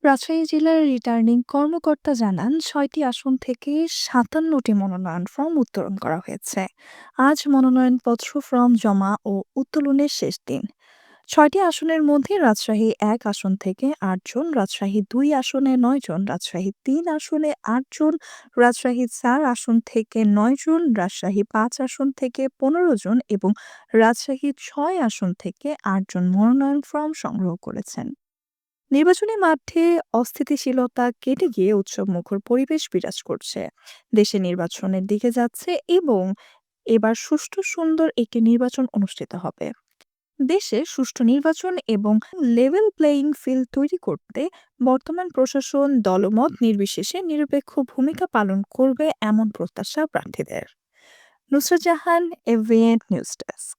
রাজশাহী জেলার রিটার্নিং কর্মকর্তা জানান ৬টি আসন থেকে ৫৭টি মনোনয়ন ফর্ম উত্তোলন করা হয়েছে। আজ মনোনয়নপত্র ফর্ম জমা ও উত্তোলনের শেষ দিন। ৬টি আসনের মধ্যে রাজশাহী ১ আসন থেকে ৮ জন, রাজশাহী ২ আসনে ৯ জন, রাজশাহী ৩ আসনে ৮ জন, রাজশাহী ৪ আসন থেকে ৯ জন, রাজশাহী ৫ আসন থেকে ১৫ জন এবং রাজশাহী ৬ আসন থেকে ৮ জন মনোনয়ন ফর্ম সংগ্রহ করেছেন। নির্বাচনী মাঠে অস্থিতিশীলতা কেটে গিয়ে উৎসবমুখর পরিবেশ বিরাজ করছে। দেশে নির্বাচনের দিকে যাচ্ছে এবং এবার সুষ্ঠু সুন্দর একটি নির্বাচন অনুষ্ঠিত হবে। দেশে সুষ্ঠু নির্বাচন এবং লেভেল প্লেয়িং ফিল্ড তৈরি করতে বর্তমান প্রশাসন দলমত নির্বিশেষে নিরপেক্ষ ভূমিকা পালন করবে এমন প্রত্যাশা প্রার্থীদের। Nusrat Jahan, AVN news desk.